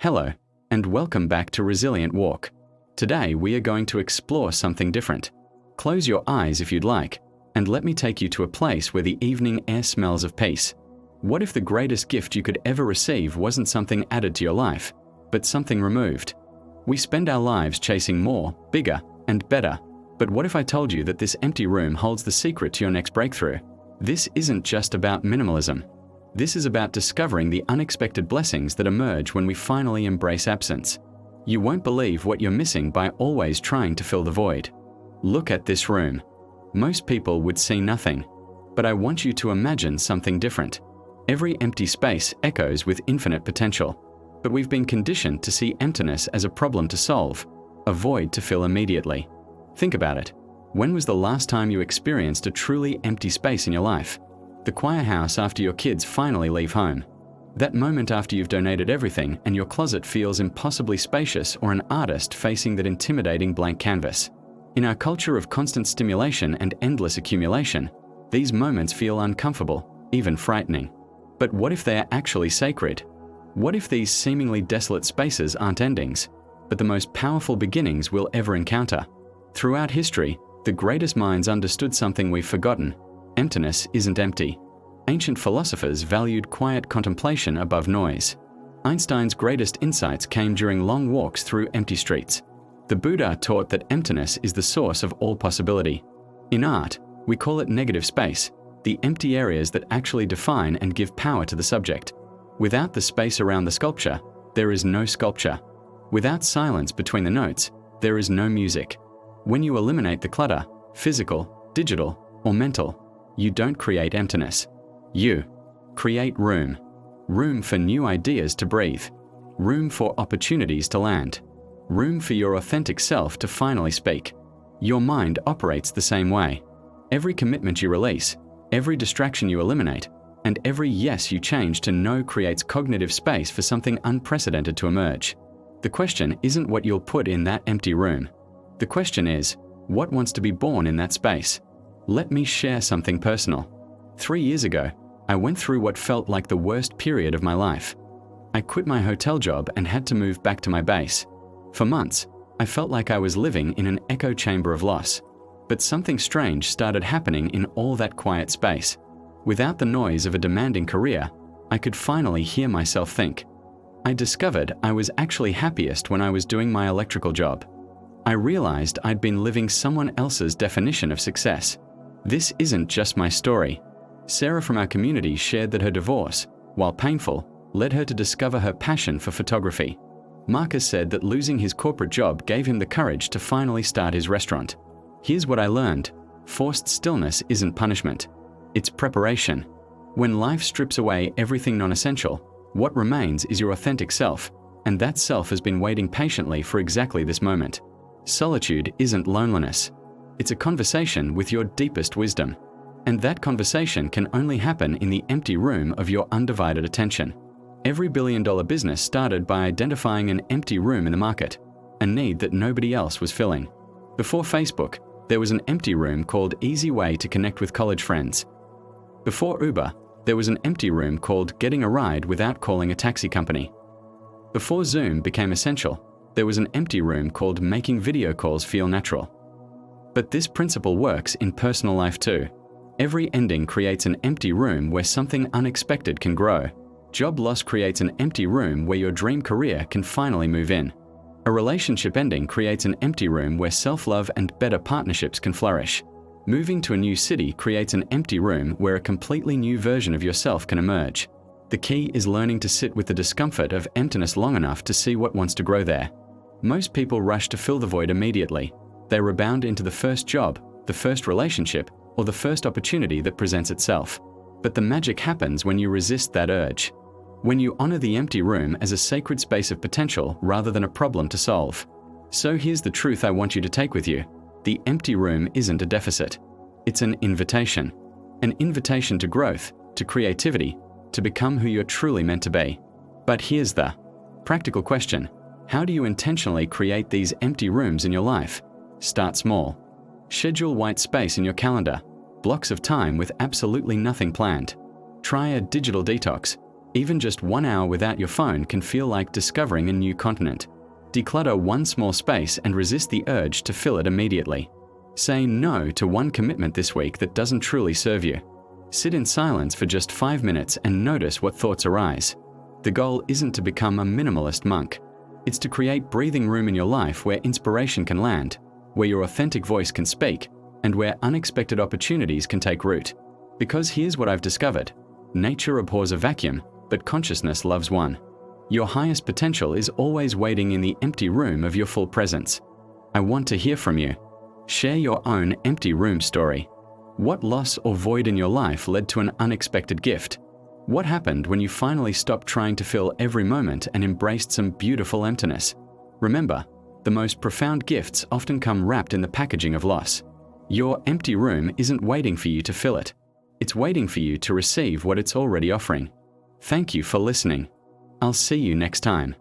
Hello, and welcome back to Resilient Walk. Today we are going to explore something different. Close your eyes if you'd like, and let me take you to a place where the evening air smells of peace. What if the greatest gift you could ever receive wasn't something added to your life, but something removed? We spend our lives chasing more, bigger, and better. But what if I told you that this empty room holds the secret to your next breakthrough? This isn't just about minimalism. This is about discovering the unexpected blessings that emerge when we finally embrace absence. You won't believe what you're missing by always trying to fill the void. Look at this room. Most people would see nothing, but I want you to imagine something different. Every empty space echoes with infinite potential, but we've been conditioned to see emptiness as a problem to solve, a void to fill immediately. Think about it. When was the last time you experienced a truly empty space in your life? The choir house after your kids finally leave home. That moment after you've donated everything and your closet feels impossibly spacious, or an artist facing that intimidating blank canvas. In our culture of constant stimulation and endless accumulation, these moments feel uncomfortable, even frightening. But what if they are actually sacred? What if these seemingly desolate spaces aren't endings, but the most powerful beginnings we'll ever encounter? Throughout history, the greatest minds understood something we've forgotten. Emptiness isn't empty. Ancient philosophers valued quiet contemplation above noise. Einstein's greatest insights came during long walks through empty streets. The Buddha taught that emptiness is the source of all possibility. In art, we call it negative space, the empty areas that actually define and give power to the subject. Without the space around the sculpture, there is no sculpture. Without silence between the notes, there is no music. When you eliminate the clutter, physical, digital, or mental, you don't create emptiness. You create room. Room for new ideas to breathe. Room for opportunities to land. Room for your authentic self to finally speak. Your mind operates the same way. Every commitment you release, every distraction you eliminate, and every yes you change to no creates cognitive space for something unprecedented to emerge. The question isn't what you'll put in that empty room. The question is, what wants to be born in that space? Let me share something personal. 3 years ago, I went through what felt like the worst period of my life. I quit my hotel job and had to move back to my base. For months, I felt like I was living in an echo chamber of loss. But something strange started happening in all that quiet space. Without the noise of a demanding career, I could finally hear myself think. I discovered I was actually happiest when I was doing my electrical job. I realized I'd been living someone else's definition of success. This isn't just my story. Sarah from our community shared that her divorce, while painful, led her to discover her passion for photography. Marcus said that losing his corporate job gave him the courage to finally start his restaurant. Here's what I learned. Forced stillness isn't punishment. It's preparation. When life strips away everything non-essential, what remains is your authentic self, and that self has been waiting patiently for exactly this moment. Solitude isn't loneliness. It's a conversation with your deepest wisdom. And that conversation can only happen in the empty room of your undivided attention. Every billion-dollar business started by identifying an empty room in the market, a need that nobody else was filling. Before Facebook, there was an empty room called Easy Way to connect with college friends. Before Uber, there was an empty room called Getting a Ride without calling a taxi company. Before Zoom became essential, there was an empty room called Making video calls feel natural. But this principle works in personal life too. Every ending creates an empty room where something unexpected can grow. Job loss creates an empty room where your dream career can finally move in. A relationship ending creates an empty room where self-love and better partnerships can flourish. Moving to a new city creates an empty room where a completely new version of yourself can emerge. The key is learning to sit with the discomfort of emptiness long enough to see what wants to grow there. Most people rush to fill the void immediately. They rebound into the first job, the first relationship, or the first opportunity that presents itself. But the magic happens when you resist that urge. When you honor the empty room as a sacred space of potential rather than a problem to solve. So here's the truth I want you to take with you. The empty room isn't a deficit. It's an invitation. An invitation to growth, to creativity, to become who you're truly meant to be. But here's the practical question. How do you intentionally create these empty rooms in your life? Start small. Schedule white space in your calendar, blocks of time with absolutely nothing planned. Try a digital detox. Even just 1 hour without your phone can feel like discovering a new continent. Declutter one small space and resist the urge to fill it immediately. Say no to one commitment this week that doesn't truly serve you. Sit in silence for just 5 minutes and notice what thoughts arise. The goal isn't to become a minimalist monk. It's to create breathing room in your life where inspiration can land, where your authentic voice can speak, and where unexpected opportunities can take root. Because here's what I've discovered. Nature abhors a vacuum, but consciousness loves one. Your highest potential is always waiting in the empty room of your full presence. I want to hear from you. Share your own empty room story. What loss or void in your life led to an unexpected gift? What happened when you finally stopped trying to fill every moment and embraced some beautiful emptiness? Remember, the most profound gifts often come wrapped in the packaging of loss. Your empty room isn't waiting for you to fill it. It's waiting for you to receive what it's already offering. Thank you for listening. I'll see you next time.